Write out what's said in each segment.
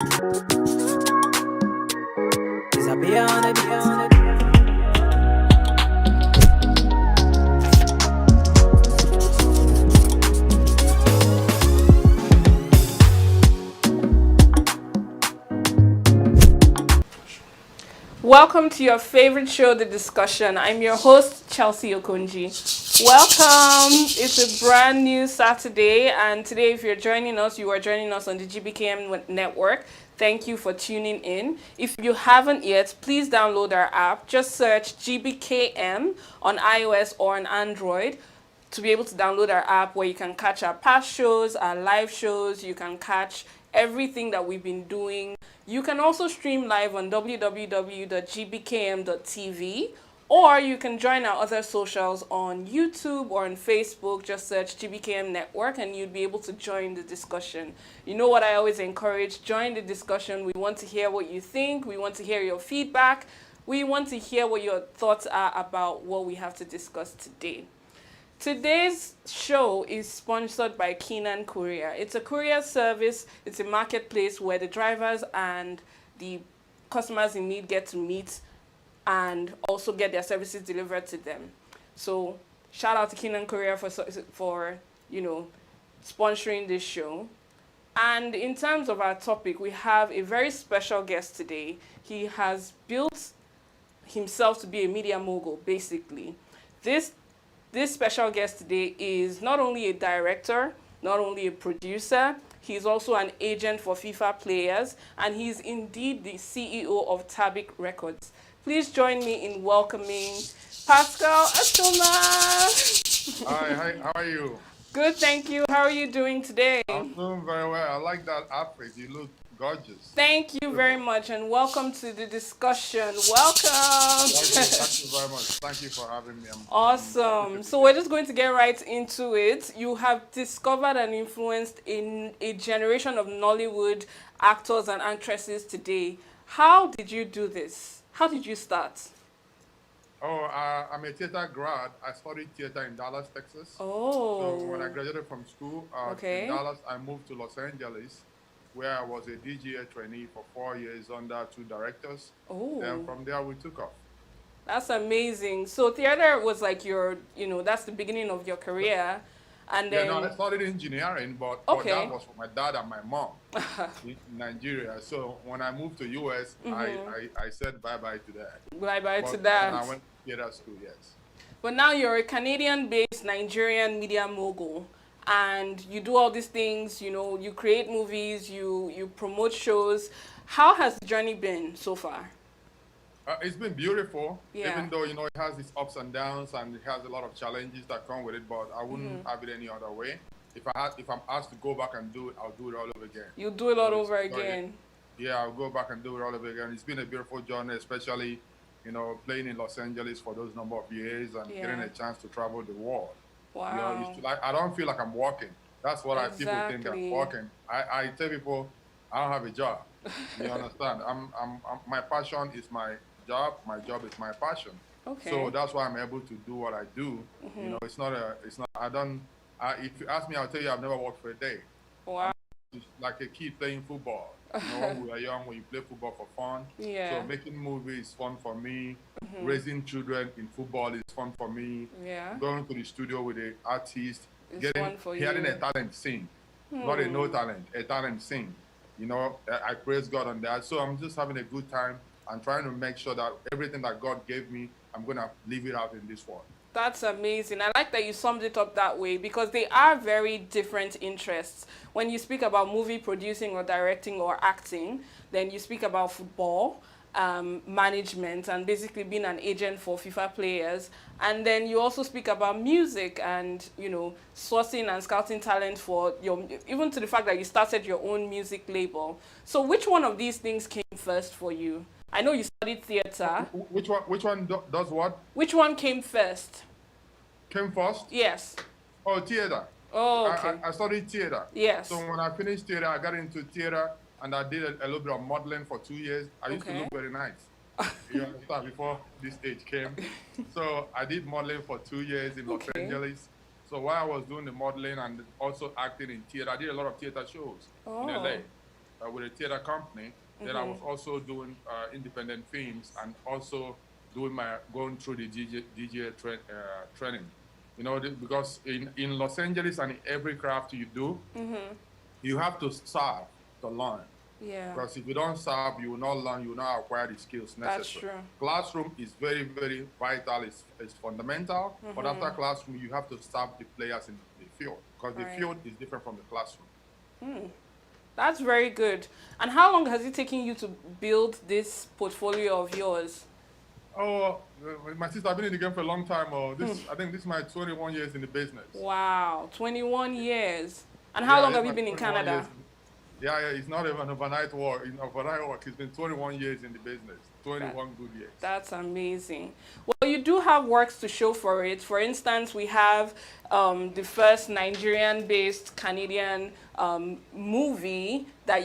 Welcome to your favorite show, The Discussion. I'm your host, Chelsea Okonji. Welcome. It's a brand new Saturday, and today, if you're joining us, you are joining us on the GBKM network. Thank you for tuning in. If you haven't yet, please download our app. Just search GBKM on iOS or on Android to be able to download our app, where you can catch our past shows, our live shows. You can catch everything that we've been doing. You can also stream live on www.gbkm.tv, or you can join our other socials on YouTube or on Facebook. Just search GBKM Network and you'll be able to join the discussion. You know what I always encourage? Join the discussion. We want to hear what you think. We want to hear your feedback. We want to hear what your thoughts are about what we have to discuss today. Today's show is sponsored by Keenan Courier. It's a courier service. It's a marketplace where the drivers and the customers in need get to meet and also get their services delivered to them. So shout out to Keenan Courier for sponsoring this show. And in terms of our topic, we have a very special guest today. He has built himself to be a media mogul, basically. This special guest today is not only a director, not only a producer, he's also an agent for FIFA players, and he's indeed the CEO of Tabik Records. Please join me in welcoming Pascal Atoma. Hi, how are you? Good, thank you. How are you doing today? I'm doing very well. I like that outfit. You look gorgeous. Thank you very much, and welcome to the discussion. Welcome. Thank you very much. Thank you for having me. Awesome. So we're just going to get right into it. You have discovered and influenced in a generation of Nollywood actors and actresses today. How did you do this? How did you start? Oh, I'm a theater grad. I studied theater in Dallas, Texas. Oh. So when I graduated from school in Dallas, I moved to Los Angeles, where I was a DGA trainee for 4 years under 2 directors. Oh. And from there, we took off. That's amazing. So theater was like that's the beginning of your career. And then... I studied engineering, but that was for my dad and my mom in Nigeria. So when I moved to US, I said bye-bye to that. Bye-bye to that. And I went to theater school, yes. But now you're a Canadian-based Nigerian media mogul. And you do all these things, you create movies, you promote shows. How has the journey been so far? It's been beautiful, yeah. Even though, it has its ups and downs and it has a lot of challenges that come with it, but I wouldn't have it any other way. If I'm asked to go back and do it, I'll do it all over again. You'll do it all over again? Yeah, I'll go back and do it all over again. It's been a beautiful journey, especially, playing in Los Angeles for those number of years and getting a chance to travel the world. Wow. I don't feel like I'm working. That's what people think I'm working. I tell people I don't have a job. You understand? My passion is my job. My job is my passion. Okay. So that's why I'm able to do what I do. If you ask me, I'll tell you I've never worked for a day. Wow. I'm like a kid playing football. When we were young, when you play football for fun. Yeah. So making movies is fun for me. Raising children in football is fun for me. Yeah. Going to the studio with an artist, hearing a talent sing, not a no talent, a talent sing. I praise God on that. So I'm just having a good time and trying to make sure that everything that God gave me, I'm going to live it out in this world. That's amazing. I like that you summed it up that way, because they are very different interests. When you speak about movie producing or directing or acting, then you speak about football, management, and basically being an agent for FIFA players. And then you also speak about music and, sourcing and scouting talent for even to the fact that you started your own music label. So which one of these things came first for you? I know you studied theater. Which one does what? Which one came first? Came first? Yes. Oh, theater. Oh, okay. I studied theater. Yes. So when I finished theater, I got into theater and I did a little bit of modeling for 2 years. I used to look very nice. You understand? Before this age came. So I did modeling for 2 years in Los Angeles. So while I was doing the modeling and also acting in theater, I did a lot of theater shows in LA. with a theater company. Then I was also doing independent films and also going through the DJ training. You know, because in Los Angeles and in every craft you do, you have to serve to learn. Yeah. Because if you don't serve, you will not learn, you will not acquire the skills That's necessary. true. Classroom is very, very vital, it's fundamental. But after classroom, you have to serve the players in the field because the Right. field is different from the classroom. That's very good. And how long has it taken you to build this portfolio of yours? Oh, my sister, I've been in the game for a long time. I think this is my 21 years in the business. Wow, 21 years. And how Yeah, long it's have you my been in 21 years. Canada? Yeah, it's not even overnight work. It's been 21 years in the business. 21 good years. That's amazing. Well, you do have works to show for it. For instance, we have the first Nigerian-based Canadian movie that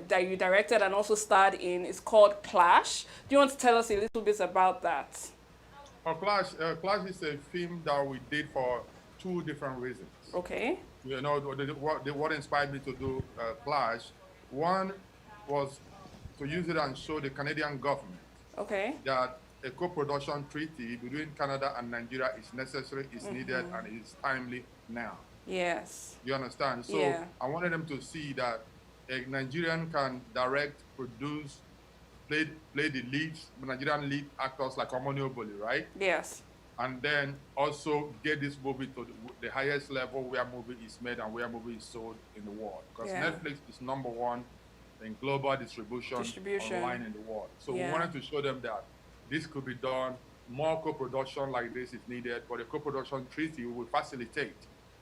that you directed and also starred in. It's called Clash. Do you want to tell us a little bit about that? Clash is a film that we did for two different reasons. Okay. You know, what inspired me to do Clash, one was to use it and show the Canadian government Okay. that a co-production treaty between Canada and Nigeria is necessary, is needed, and is timely now. Yes. You understand? So Yeah. I wanted them to see that a Nigerian can direct, produce, play the leads, Nigerian lead actors like Omoni Oboli, right? Yes. And then also get this movie to the highest level where movie is made and where movie is sold in the world. Because Yeah. Netflix is #1 in global distribution online in the world. So Yeah. we wanted to show them that this could be done, more co-production like this is needed, but the co-production treaty will facilitate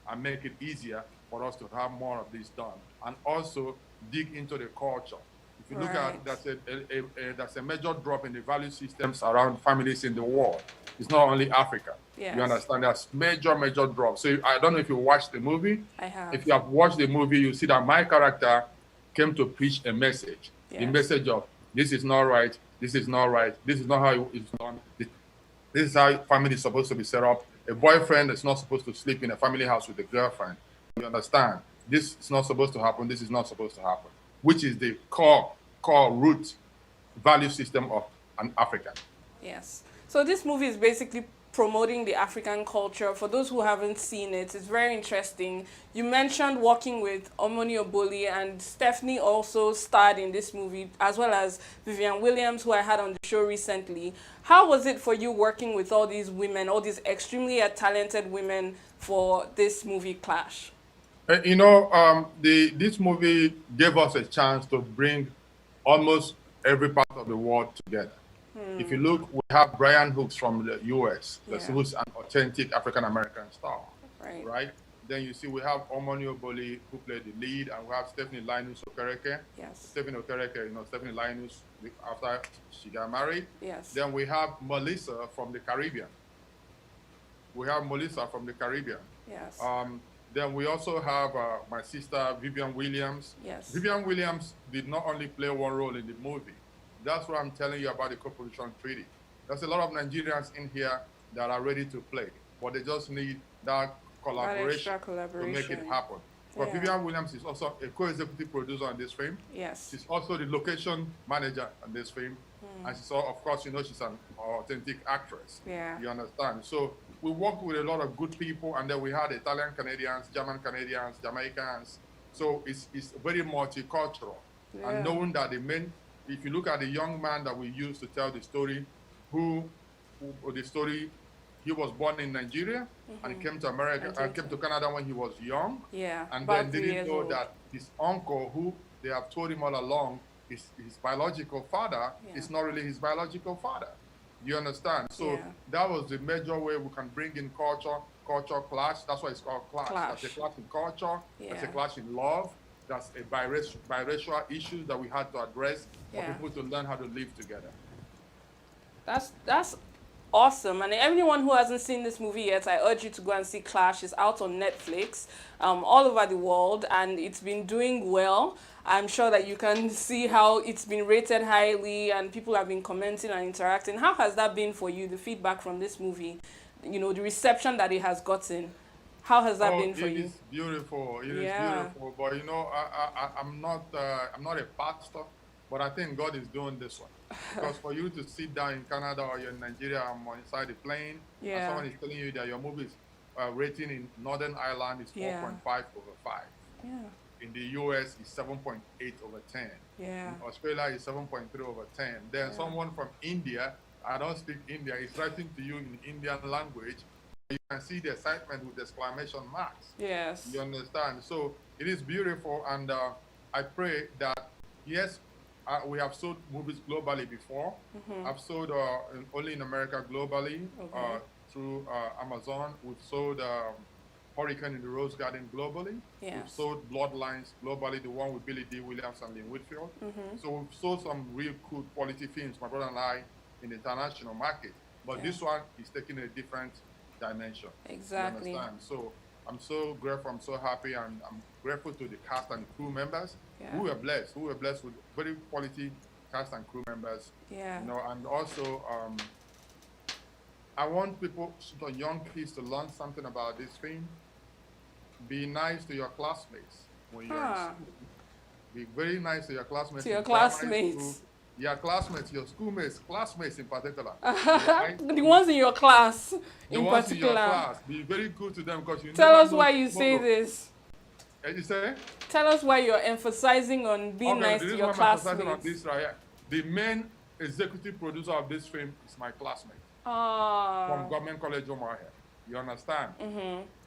and make it easier for us to have more of this done. And also dig into the culture. If you look Right. at that's a major drop in the value systems around families in the world. It's not only Africa. Yes. You understand? There's major drop. So I don't know if you watched the movie. I have. If you have watched the movie, you see that my character came to preach a message. The Yes. message of this is not right, this is not right, this is not how it's done. This is how family is supposed to be set up. A boyfriend is not supposed to sleep in a family house with a girlfriend. You understand? This is not supposed to happen, this is not supposed to happen, which is the core root value system of an African. Yes. So this movie is basically promoting the African culture. For those who haven't seen it, it's very interesting. You mentioned working with Omoni Oboli, and Stephanie also starred in this movie, as well as Vivian Williams, who I had on the show recently. How was it for you working with all these women, all these extremely talented women for this movie Clash? You know, this movie gave us a chance to bring almost every part of the world together. If you look, we have Brian Hooks from the US, who's an authentic African American star, right? Then you see we have Omoni Oboli, who played the lead, and we have Stephanie Linus Okereke. Yes. Stephanie Okereke, Stephanie Linus, after she got married. Yes. Then we have Melissa from the Caribbean. Yes. Then we also have my sister, Vivian Williams. Yes. Vivian Williams did not only play one role in the movie. That's what I'm telling you about the co-production treaty. There's a lot of Nigerians in here that are ready to play, but they just need that collaboration to make it happen. But Vivian Williams is also a co-executive producer on this film. Yes. She's also the location manager on this film. And she's, of course, she's an authentic actress. Yeah. You understand? So we worked with a lot of good people, and then we had Italian Canadians, German Canadians, Jamaicans. So it's very multicultural. Yeah. And knowing that if you look at the young man that we used to tell the story, he was born in Nigeria and came to America, came to Canada when he was young. Yeah. And then didn't know that his uncle, who they have told him all along, his biological father is not really his biological father. You understand? So that was the major way we can bring in culture clash. That's why it's called clash. That's a clash in culture. That's a clash in love. That's a biracial issue that we had to address for people to learn how to live together. That's awesome. And everyone who hasn't seen this movie yet, I urge you to go and see Clash. It's out on Netflix all over the world, and it's been doing well. I'm sure that you can see how it's been rated highly and people have been commenting and interacting. How has that been for you, the feedback from this movie? The reception that it has gotten? How has that Oh, been for it you? is beautiful. It is Yeah. beautiful. But I'm not a pastor, but I think God is doing this one. Because for you to sit down in Canada or you're in Nigeria, I'm inside the plane, and Yeah. someone is telling you that your movie is rating in Northern Ireland is Yeah. 4.5 over 5. Yeah. In the US is 7.8 over 10. Yeah. In Australia is 7.3 over 10. Then Yeah. someone from India, I don't speak India, is writing to you in Indian language. You can see the excitement with exclamation marks. Yes. You understand? So it is beautiful, and I pray that, yes, we have sold movies globally before. I've sold only in America globally Okay. through Amazon. We've sold Hurricane in the Rose Garden globally. We've Yes. sold Bloodlines globally, the one with Billy D. Williams and Lynn Whitfield. So we've sold some real cool quality films, my brother and I, in the international market. But Yeah. this one is taking a different dimension. You Exactly. understand? So I'm so grateful, I'm so happy, and I'm grateful to the cast and the crew members. Yeah. We were blessed. We were blessed with very quality cast and crew members. Yeah. And also I want people, young kids, to learn something about this film. Be nice to your classmates when you're in school. Be very nice to your classmates To your in primary school. classmates. Your classmates, your schoolmates, classmates in particular. The ones in your class The in ones in your particular. class, be very good to them, because you Tell never us know why you say tomorrow. this. You say? Tell us why you're emphasizing on being Okay, nice the to reason your why I'm emphasizing on classmates. this right here, the main executive producer of this film is my classmate from Government College Omaha. You understand?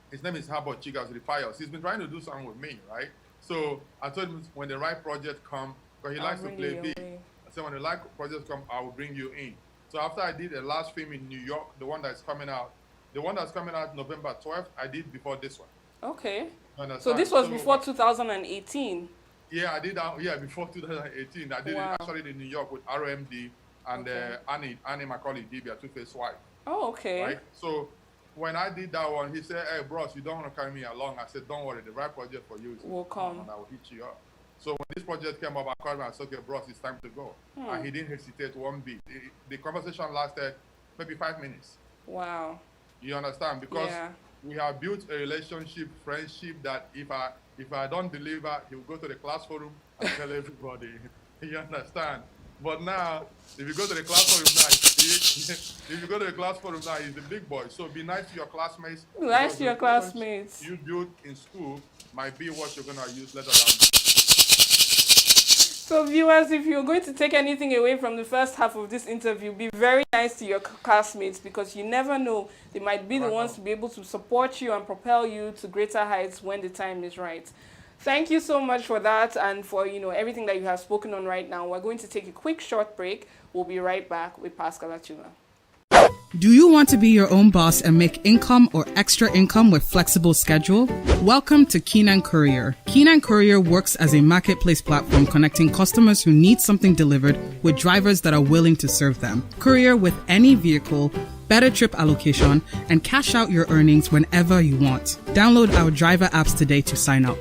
His name is Habo Chigas Rifayos. He's been trying to do something with me, right? So I told him when the right project come, because he likes to play big. I said when the right project come, I will bring you in. So after I did the last film in New York, the one that's coming out November 12th, I did before this one. Okay. Understand? So this was before 2018. Yeah, I did that. Yeah, before 2018, I did it actually in New York with RMD and Annie Macaulay Dibia, Two-Face wife. Oh, okay. Right. So when I did that one, he said, "Hey, bros, you don't want to carry me along." I said, "Don't worry, the right project for you will come, and I will hit you up." So when this project came up, I called him and said, "Okay, bros, it's time to go." And he didn't hesitate one bit. The conversation lasted maybe 5 minutes. Wow. You understand? Because we have built a relationship, friendship, that if I don't deliver, he'll go to the class forum and tell everybody. You understand? But now, if you go to the class forum now, he's the big boy. So be nice to your classmates. Nice to your classmates. You build in school might be what you're gonna use later down. So viewers, if you're going to take anything away from the first half of this interview, be very nice to your classmates, because you never know, they might be the ones to be able to support you and propel you to greater heights when the time is right. Thank you so much for that, and for everything that you have spoken on right now. We're going to take a quick short break. We'll be right back with Pascal Atuma. Do you want to be your own boss and make income or extra income with flexible schedule? Welcome to Keenan Courier. Keenan Courier works as a marketplace platform connecting customers who need something delivered with drivers that are willing to serve them. Courier with any vehicle, better trip allocation, and cash out your earnings whenever you want. Download our driver apps today to sign up.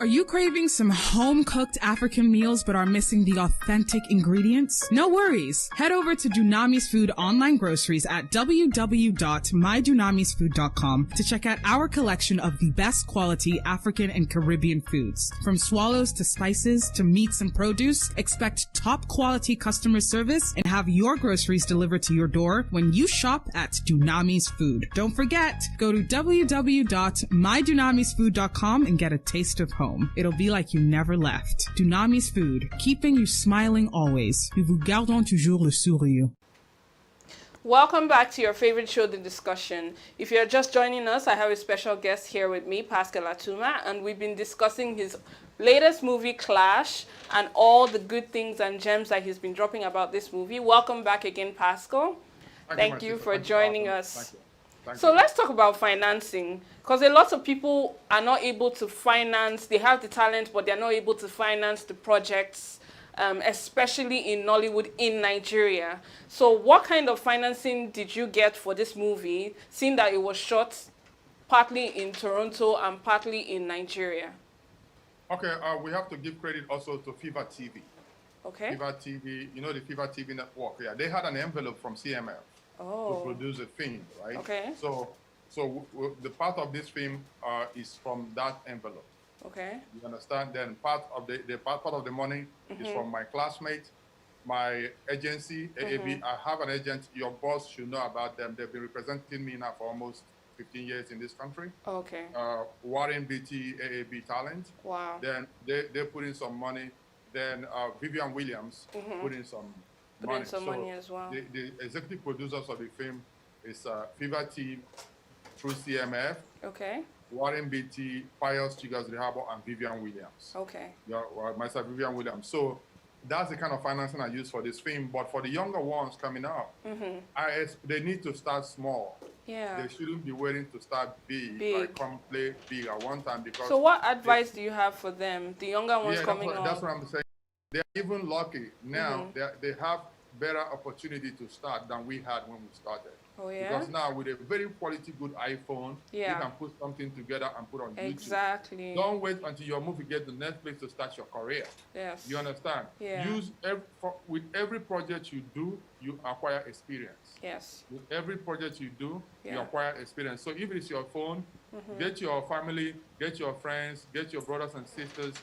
Are you craving some home-cooked African meals but are missing the authentic ingredients? No worries. Head over to Dunami's Food online groceries at www.mydunamisfood.com to check out our collection of the best quality African and Caribbean foods. From swallows to spices to meats and produce, expect top quality customer service and have your groceries delivered to your door when you shop at Dunami's Food. Don't forget, go to www.mydunamisfood.com and get a taste of home. It'll be like you never left. Dunami's Food, keeping you smiling always. Nous vous gardons toujours le sourire. Welcome back to your favorite show, The Discussion. If you're just joining us, I have a special guest here with me, Pascal Atuma, and we've been discussing his latest movie, Clash, and all the good things and gems that he's been dropping about this movie. Welcome back again, Pascal. Thank you for joining us. So let's talk about financing, because a lot of people are not able to finance. They have the talent, but they're not able to finance the projects, especially in Nollywood in Nigeria. So what kind of financing did you get for this movie, seeing that it was shot partly in Toronto and partly in Nigeria? Okay, we have to give credit also to Fever TV. Okay. Fever TV, the Fever TV network. Yeah, they had an envelope from CML. to Oh. produce a film, right? Okay. So the part of this film is from that envelope. Okay. You understand? Then part of the part of the money is from my classmates, my agency, AAB. I have an agent. Your boss should know about them. They've been representing me now for almost 15 years in this country. Okay. Warren BT, AAB Talent. Wow. Then they put in some money. Then Vivian Williams put in some Put money. in some money as well. The executive producers of the film is Fever Team through CMF. Okay. Warren Beatty, Pius Chigas Rehabo, and Vivian Williams. Okay. Yeah, myself, Vivian Williams. So that's the kind of financing I use for this film. But for the younger ones coming up, they need to start small. Yeah. They shouldn't be waiting to start big. Like come play big at one time. Because so what advice do you have for them, the younger ones coming up? That's what I'm saying. They're even lucky now. They have better opportunity to start than we had when we started. Oh, yeah? Because now with a very quality good iPhone, you can put something together and put on YouTube. Exactly. Don't wait until your movie gets to Netflix to start your career. Yes. You understand? Yeah. With every project you do, you acquire experience. Yes. With every project you do, you acquire experience. So if it's your phone, get your family, get your friends, get your brothers and sisters,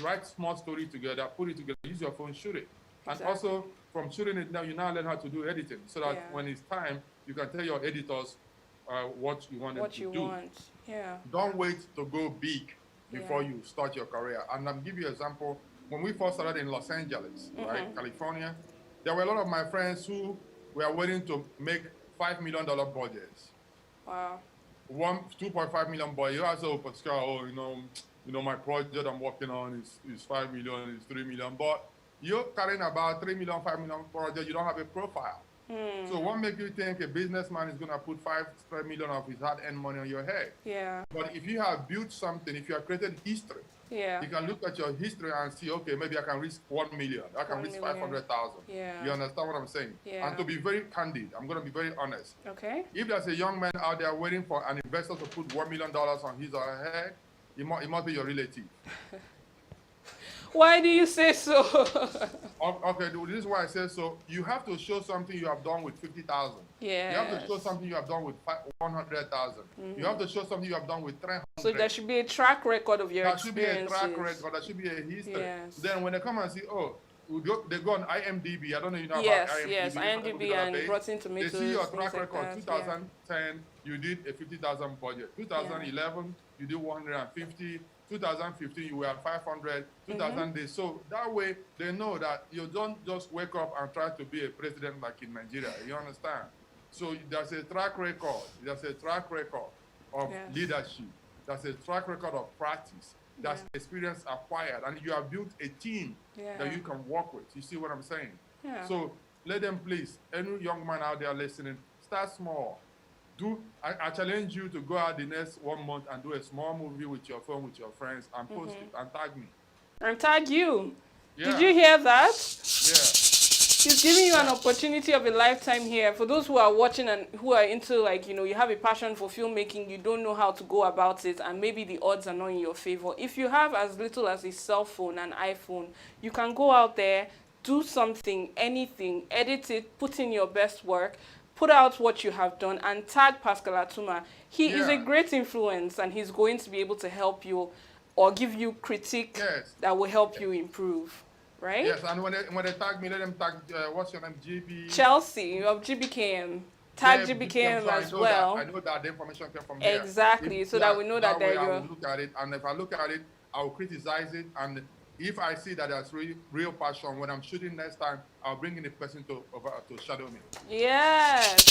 write small story together, put it together, use your phone, shoot it. Exactly. And also, from shooting it now, you now learn how to do editing, so that when it's time, you can tell your editors what you want them to do. Yeah. Don't wait to go big before you start your career. And I'll give you an example. When we first started in Los Angeles, right, California, there were a lot of my friends who were waiting to make $5 million budgets. Wow. 2.5 million budget. You ask, oh, Pascal, you know, my project I'm working on is 5 million, is 3 million, but you're carrying about 3 million, 5 million project, you don't have a profile. So what makes you think a businessman is going to put 5 million of his hard-earned money on your head? Yeah. But if you have built something, if you have created history, you can look at your history and see, okay, maybe I can risk 1 million, I can risk 500,000. Yeah. You understand what I'm saying? Yeah. And to be very candid, I'm going to be very honest. Okay. If there's a young man out there waiting for an investor to put $1 million on his or her head, it must be your relative. Why do you say so? Okay, this is why I say so. You have to show something you have done with 50,000. Yeah. You have to show something you have done with 100,000. You have to show something you have done with 300. So there should be a track record of your experiences. There should be a track record. There should be a history. Yes. Then when they come and see, oh, they go on IMDb. I don't know you know about IMDb. Yes, IMDb and Rotten Tomatoes. They see your track record. 2010, you did a 50,000 budget. 2011, you did 150. 2015, you were at 500, 2000 days. So that way, they know that you don't just wake up and try to be a president like in Nigeria. You understand? So there's a track record. There's a track record of leadership. There's a track record of practice. That's experience acquired. And you have built a team that you can work with. You see what I'm saying? Yeah. So let them please, any young man out there listening, start small. I challenge you to go out the next 1 month and do a small movie with your phone, with your friends, and post it and tag me. And tag you. Yeah. Did you hear that? Yeah. He's giving you an opportunity of a lifetime here. For those who are watching and who are into, like, you have a passion for filmmaking, you don't know how to go about it, and maybe the odds are not in your favor. If you have as little as a cell phone, an iPhone, you can go out there, do something, anything, edit it, put in your best work, put out what you have done, and tag Pascal Atuma. He is a great influence, and he's going to be able to help you or give you critique that will help you improve, right? Yes, and when they tag me, let them tag, what's your name, GB? Chelsea of GBKM. Tag GBKM as well. I know that the information came from there. Exactly, so that we know that they're I will look at it, and if I look at it, I will criticize it, and if I see that there's real passion, when I'm shooting next time, I'll bring in a person to shadow me. Yes.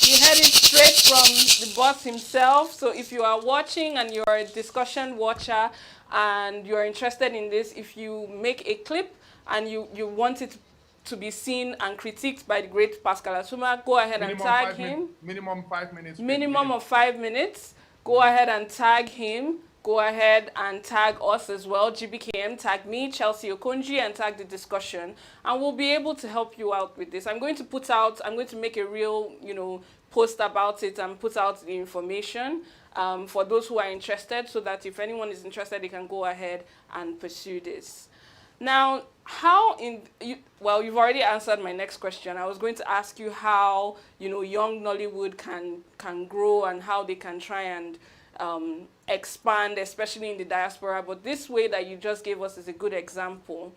You heard it straight from the boss himself. So if you are watching and you're a discussion watcher and you're interested in this, if you make a clip and you want it to be seen and critiqued by the great Pascal Atuma, go ahead and tag him. Minimum 5 minutes. Minimum of 5 minutes. Go ahead and tag him. Go ahead and tag us as well, GBKM, tag me, Chelsea Okonji, and tag the discussion. And we'll be able to help you out with this. I'm going to make a real, post about it and put out the information for those who are interested, so that if anyone is interested, they can go ahead and pursue this. Now, well, you've already answered my next question. I was going to ask you how, young Nollywood can grow and how they can try and expand, especially in the diaspora. But this way that you just gave us is a good example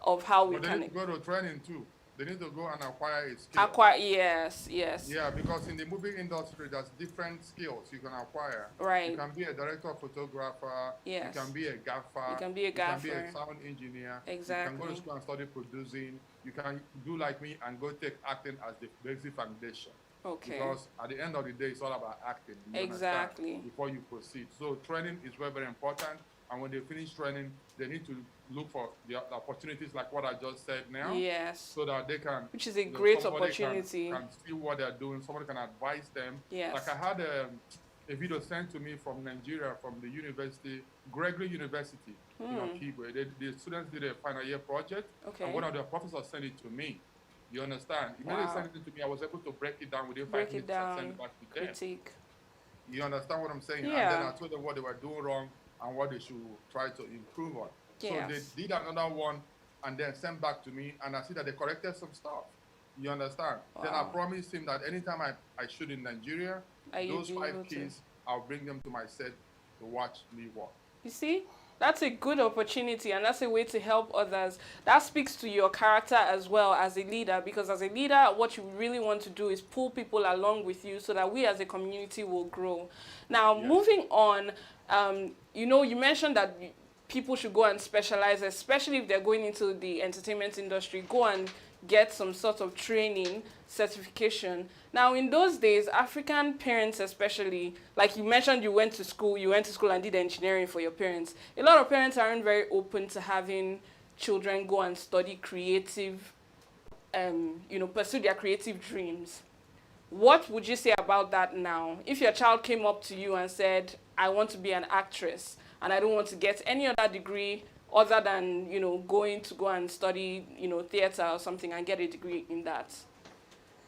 of how we But they can need to go to training too. They need to go and acquire a skill. acquire. Yes, yes. Yeah, because in the movie industry, there's different skills you can acquire. Right. You can be a director, photographer. Yes. You can be a gaffer. You can be a You can be gaffer. a sound engineer. Exactly. You can go to school and study producing. You can do like me and go take acting as the basic foundation. Okay. Because at the end of the day, it's all about acting. Exactly. Before you proceed. So training is very, very important. And when they finish training, they need to look for the opportunities like what I just said now. Yes. So that they can. Which is a great somebody opportunity. Can see what they're doing. Somebody can advise them. Yes. Like I had a video sent to me from Nigeria, from the university, Gregory University, Kibwe. The students did a final year project. Okay. And one of their professors sent it to me. You understand? When they sent it to me, I was able to break it down within 5 minutes and send it back to them. Critique. You understand what I'm saying? Yeah. And then I told them what they were doing wrong and what they should try to improve on. Yes. So they did another one and then sent back to me, and I see that they corrected some stuff. You understand? Wow. Then I promised him that anytime I shoot in Nigeria, those 5 kids, I'll bring them to my set to watch me work. You see? That's a good opportunity, and that's a way to help others. That speaks to your character as well as a leader, because as a leader, what you really want to do is pull people along with you so that we as a community will grow. Now, moving on, you mentioned that people should go and specialize, especially if they're going into the entertainment industry, go and get some sort of training, certification. Now, in those days, African parents especially, like you mentioned, you went to school and did engineering for your parents. A lot of parents aren't very open to having children go and study creative, pursue their creative dreams. What would you say about that now? If your child came up to you and said, I want to be an actress, and I don't want to get any other degree other than, going to go and study, theater or something and get a degree in that.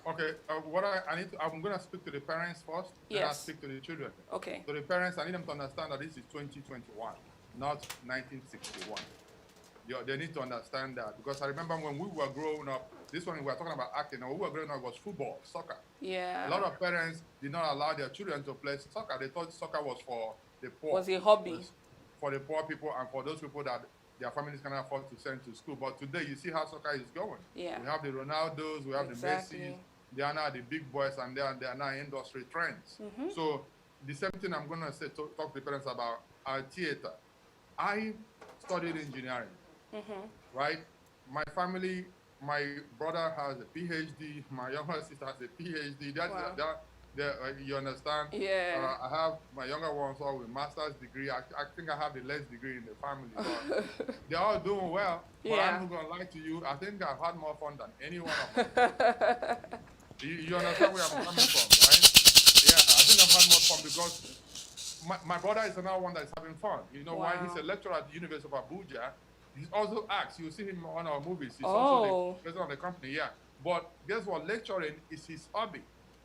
Okay, I'm going to speak to the parents first, then I'll speak to the children. Okay. So the parents, I need them to understand that this is 2021, not 1961. They need to understand that, because I remember when we were growing up, this one we were talking about acting, and when we were growing up was football, soccer. Yeah. A lot of parents did not allow their children to play soccer. They thought soccer was for the poor. Was a hobby. For the poor people and for those people that their families cannot afford to send to school. But today, you see how soccer is going. Yeah. We have the Ronaldos, we have the Messis. They are now the big boys, and they are now industry trends. So the same thing I'm going to say, talk to the parents about our theater. I studied engineering, right? My family, my brother has a PhD, my younger sister has a PhD. You understand? Yeah. I have my younger ones all with master's degree. I think I have the less degree in the family. But they're all doing well. But I'm not going to lie to you. I think I've had more fun than any one of them. You understand where I'm coming from, right? Yeah, I think I've had more fun because my brother is another one that is having fun. You know why? He's a lecturer at the University of Abuja. He also acts. You'll see him on our movies. He's also the president of the company, yeah. But guess what? Lecturing is his hobby.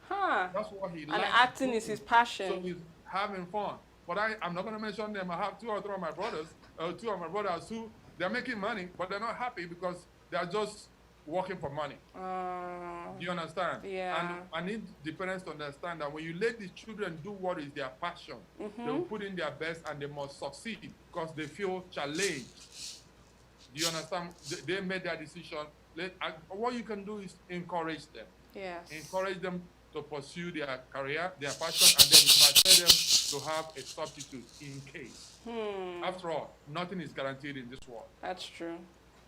That's what he likes. And acting is his passion. So he's having fun. But I'm not going to mention them. I have two or three of my brothers who, they're making money, but they're not happy because they're just working for money. Do you understand? Yeah. And I need the parents to understand that when you let the children do what is their passion, they will put in their best and they must succeed because they feel challenged. Do you understand? They made their decision. What you can do is encourage them. Yes. Encourage them to pursue their career, their passion, and then prepare them to have a substitute in case. After all, nothing is guaranteed in this world. That's true.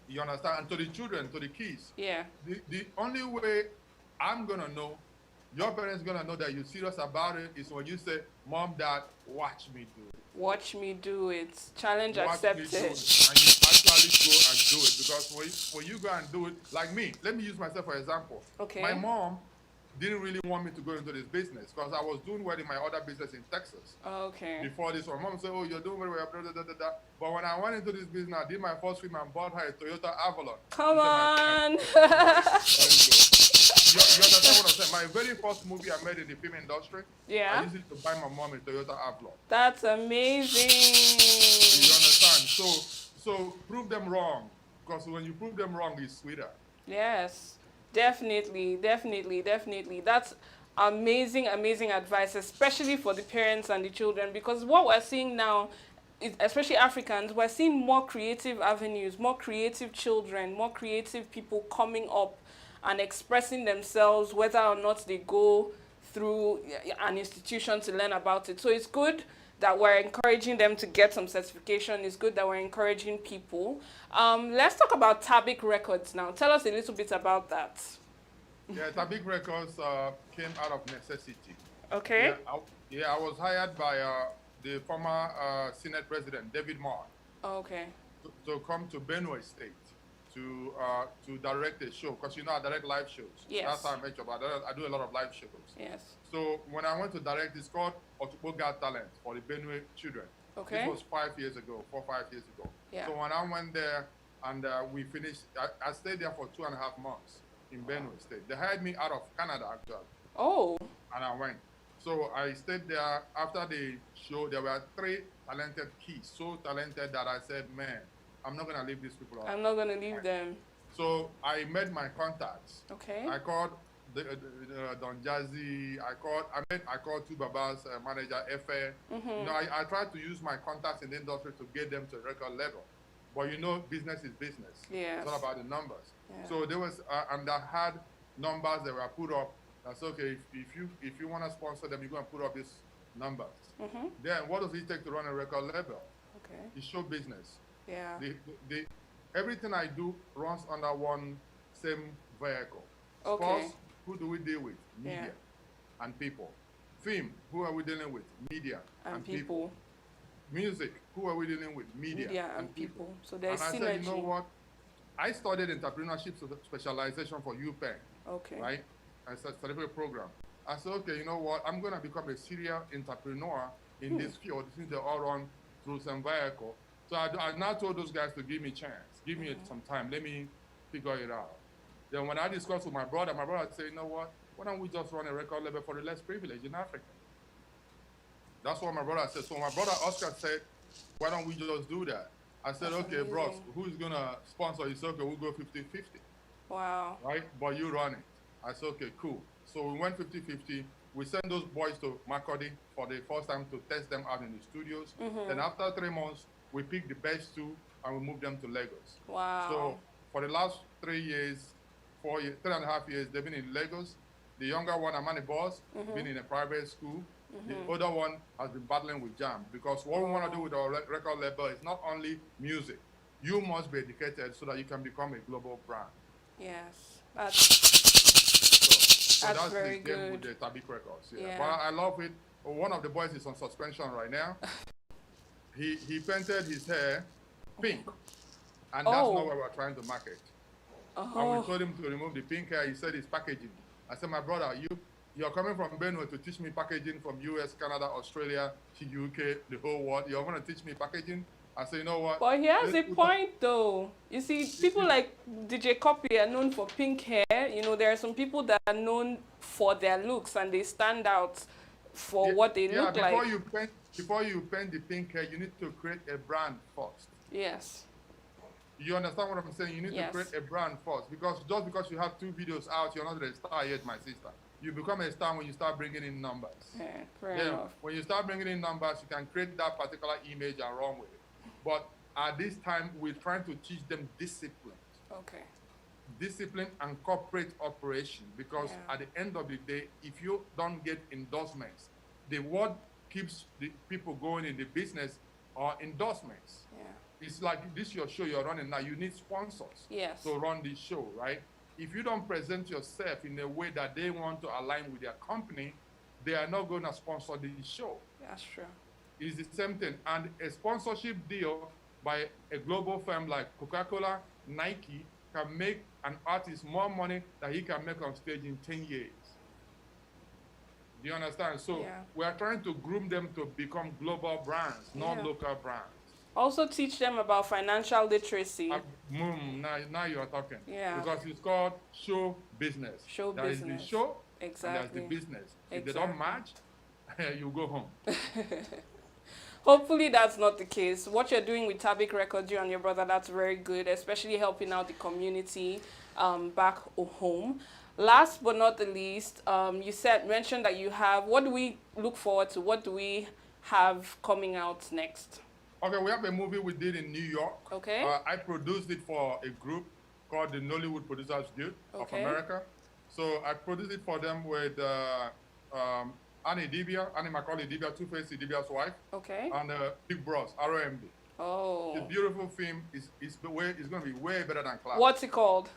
You understand? And to the children, to the kids, yeah. The only way I'm going to know, your parents going to know that you're serious about it is when you say, Mom, Dad, watch me do it. Watch me do it. Challenge accepted. And you actually go and do it. Because when you go and do it, like me, let me use myself for example. Okay. My mom didn't really want me to go into this business because I was doing well in my other business in Texas. Okay. Before this one, Mom said, "Oh, you're doing very well." Blah, blah, blah, blah, blah. But when I went into this business, I did my first film and bought her a Toyota Avalon. Come on. You understand what I'm saying? My very first movie I made in the film industry, yeah. I used it to buy my mom a Toyota Avalon. That's amazing. You understand? So prove them wrong. because when you prove them wrong, it's sweeter. Yes, definitely, definitely, definitely. That's amazing, amazing advice, especially for the parents and the children, because what we're seeing now, is, especially Africans, we're seeing more creative avenues, more creative children, more creative people coming up and expressing themselves, whether or not they go through an institution to learn about it. So it's good that we're encouraging them to get some certification. It's good that we're encouraging people. Let's talk about Tabik Records now. Tell us a little bit about that. Yeah, Tabik Records came out of necessity. Okay. I was hired by the former Senate President, David Moore, Okay. to come to Benue State to direct a show, because I direct live shows. Yes. That's how I make job. I do a lot of live shows. Yes. So when I went to direct, it's called Otukpo Got Talent for the Benue children. Okay. This was 5 years ago, 5 years ago. Yeah. So when I went there and we finished, I stayed there for 2.5 months in Benue State. They hired me out of Canada, actually. Oh. And I went. So I stayed there. After the show, there were 3 talented kids, so talented that I said, man, I'm not going to leave these people out. I'm not going to leave them. So I made my contacts. Okay. I called Don Jazzy. I called Two Baba's manager, Efe. I tried to use my contacts in the industry to get them to record level. But business is business. Yes. It's all about the numbers. Yeah. So there was, and I had numbers that were put up. That's okay. If you want to sponsor them, you're going to put up these numbers. Then what does it take to run a record label? Okay. It's show business. Yeah. Everything I do runs under one same vehicle. Okay. Sports, who do we deal with? Media and people. Film, who are we dealing with? Media And people. Music, who are we dealing with? Media and people. So there's and I synergy. said, you know what? I studied entrepreneurship specialization for UPenn. Okay. Right? I studied a program. I said, okay, you know what? I'm going to become a serial entrepreneur in this field since they all run through some vehicle. So I now told those guys to give me a chance. Give me some time. Let me figure it out. Then when I discussed with my brother said, you know what? Why don't we just run a record label for the less privileged in Africa? That's what my brother said. So my brother Oscar said, why don't we just do that? I said, That's okay, amazing. bros, who's going to sponsor? He said, okay, we'll go 50-50. Wow. Right? But you run it. I said, okay, cool. So we went 50-50. We sent those boys to Makurdi for the first time to test them out in the studios. Then after 3 months, we picked the best 2 and we moved them to Lagos. Wow. So for the last 3 years, 4 years, 3.5 years, they've been in Lagos. The younger one, Amani Boss, been in a private school. The older one has been battling with jam, because what we want to do with our record label is not only music. You must be educated so that you can become a global brand. Yes. So that's very the game with good. the Tabik Records. Yeah. But I love it. One of the boys is on suspension right now. He painted his hair pink, and that's not what we're trying to market. And we told him to remove the pink hair. He said it's packaging. I said, my brother, you're coming from Benue to teach me packaging from US, Canada, Australia, UK, the whole world. You're going to teach me packaging? I said, you know what? But he has a point though. You see, people like DJ Copy are known for pink hair. There are some people that are known for their looks and they stand out for what they look like. Before you paint the pink hair, you need to create a brand first. Yes. You understand what I'm saying? You need to create a brand first, because just because you have 2 videos out, you're not a star yet, my sister. You become a star when you start bringing in numbers. Yeah, fair enough. When you start bringing in numbers, you can create that particular image and run with it. But at this time, we're trying to teach them discipline. Okay. Discipline and corporate operation, because at the end of the day, if you don't get endorsements, what keeps the people going in the business are endorsements. Yeah. It's like this your show you're running now. You need sponsors to run this show, right? If you don't present yourself in a way that they want to align with their company, they are not going to sponsor the show. That's true. It's the same thing. And a sponsorship deal by a global firm like Coca-Cola, Nike, can make an artist more money than he can make on stage in 10 years. Do you understand? So we are trying to groom them to become global brands, not local brands. Also teach them about financial literacy. Now you're talking. Yeah. Because it's called show business. Show there business. There is the show, exactly. and there's the business. If they don't match, you go home. Hopefully that's not the case. What you're doing with Tabik Records, you and your brother, that's very good, especially helping out the community back home. Last but not the least, you mentioned that you have, what do we look forward to? What do we have coming out next? Okay, we have a movie we did in New York. Okay. I produced it for a group called the Nollywood Producers Guild of America. So I produced it for them with Annie Macaulay Dibia, Two-Face Dibia's wife. Okay. And Big Bros, ROMD. Oh. It's a beautiful film. It's going to be way better than Class. What's it called?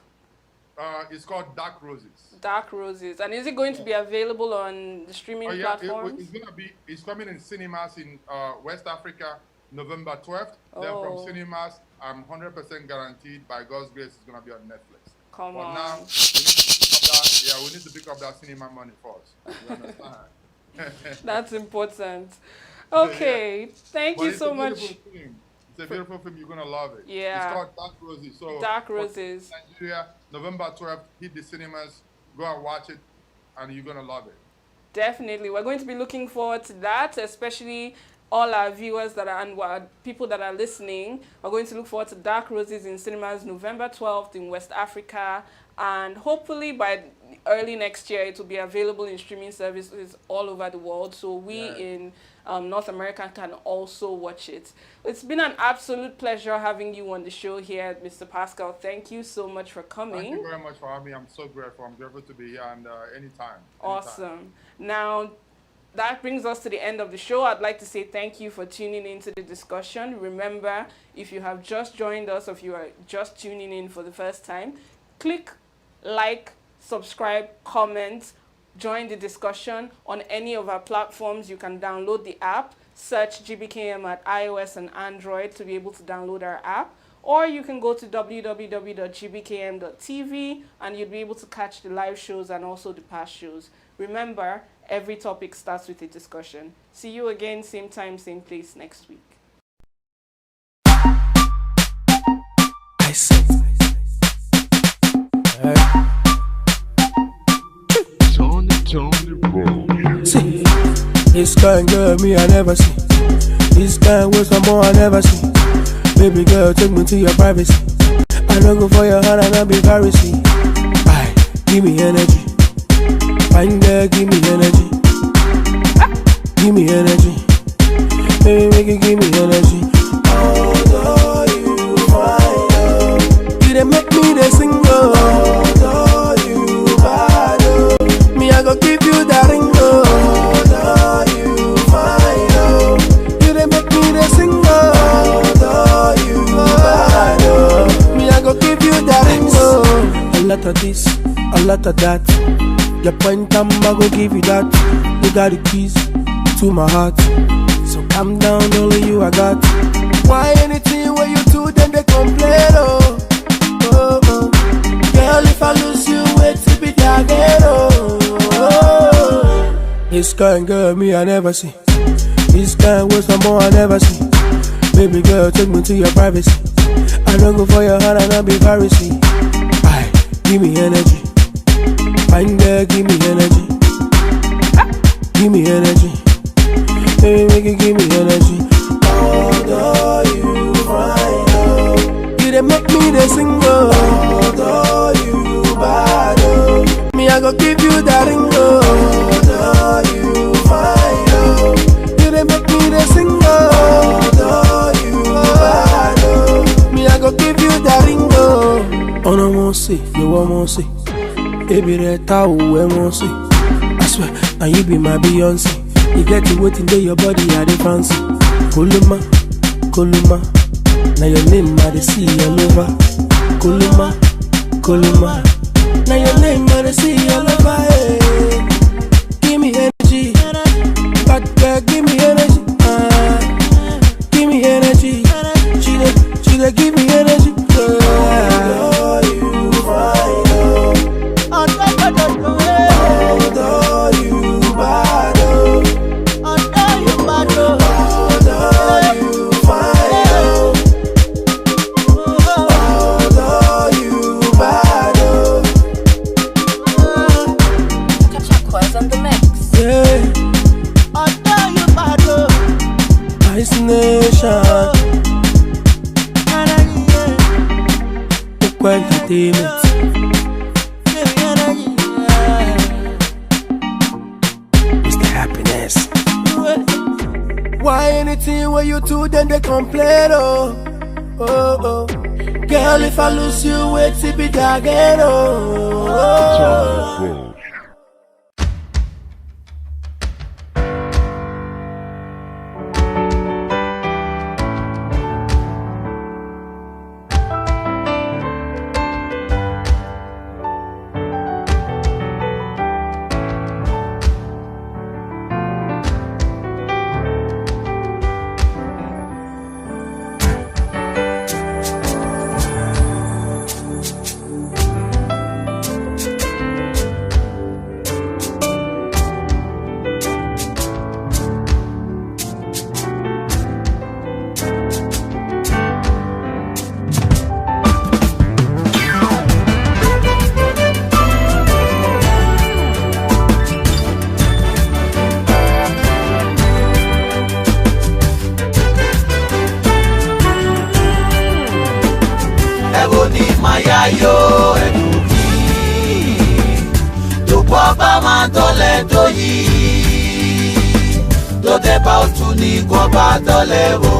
It's called Dark Roses. Dark Roses. And is it going to be available on the streaming platforms? It's coming in cinemas in West Africa, November 12th. Then from cinemas, I'm 100% guaranteed by God's grace it's going to be on Netflix. Come on. Now, we need to pick up that cinema money first. You understand? That's important. Okay. Thank you so much. It's a beautiful film. You're going to love it. Yeah. It's called Dark Roses. So Dark Roses. Nigeria, November 12th, hit the cinemas. Go and watch it, and you're going to love it. Definitely. We're going to be looking forward to that, especially all our viewers that are and people that are listening. We're going to look forward to Dark Roses in cinemas November 12th in West Africa. And hopefully by early next year, it will be available in streaming services all over the world. So we in North America can also watch it. It's been an absolute pleasure having you on the show here, Mr. Pascal. Thank you so much for coming. Thank you very much for having me. I'm so grateful. I'm grateful to be here and anytime. Awesome. Now, that brings us to the end of the show. I'd like to say thank you for tuning into the discussion. Remember, if you have just joined us or if you are just tuning in for the first time, click like, subscribe, comment, join the discussion on any of our platforms. You can download the app, search GBKM at iOS and Android to be able to download our app. Or you can go to www.gbkm.tv and you'll be able to catch the live shows and also the past shows. Remember, every topic starts with a discussion. See you again, same time, same place next week. I see. See, this kind girl me I never see. This kind with some more I never see. Baby girl, take me to your privacy. I don't go for your heart and I'll be Pharisee. Aye, give me energy. Fine girl, give me energy. Give me energy. Baby, make it give me energy. Although you fine, you done make me the single. Although you bad, me I go give you that ring. Although you fine, you done make me the single. Although you bad, me I go give you that ring. A lot of this, a lot of that. Your point I go give you that. You got the keys to my heart. So calm down, only you I got. Why anything when you do, then they complain, oh, oh, oh. Girl, if I lose you, wait to be there again, oh, oh. This kind girl, me I never see. This kind with some more I never see. Baby girl, take me to your privacy. I don't go for your heart and I'll be Pharisee. Aye, give me energy. Fine girl, give me energy. Give me energy. Baby, make it give me energy. Although you fine, you done make me the single. Although you bad, me I go give you that ring. Although you fine, you done make me the single. Although you bad, me I go give you that ring. Oh no more say, you want more say. Baby, that how we want say. I swear, now you be my Beyonce. You get to waiting there, your body I the fancy. Kuluma, Kuluma. Now your name I the see all over. Kuluma, Kuluma. Now your name I the see all over. Hey. Give me energy, bad girl, give me energy. Give me energy. She dey give me energy. Although you fine, although you bad, although you fine, although you bad. Catch on the mix. Yeah. make entertainment. Mr. Happiness. Why anything when you do, then they complain, oh, oh, oh. Girl, if I lose you, wait till be again, oh, oh. Yo eduki to kwaba mandole to yi to de ba otuni kwaba dole wo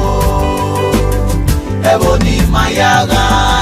eboni mayaga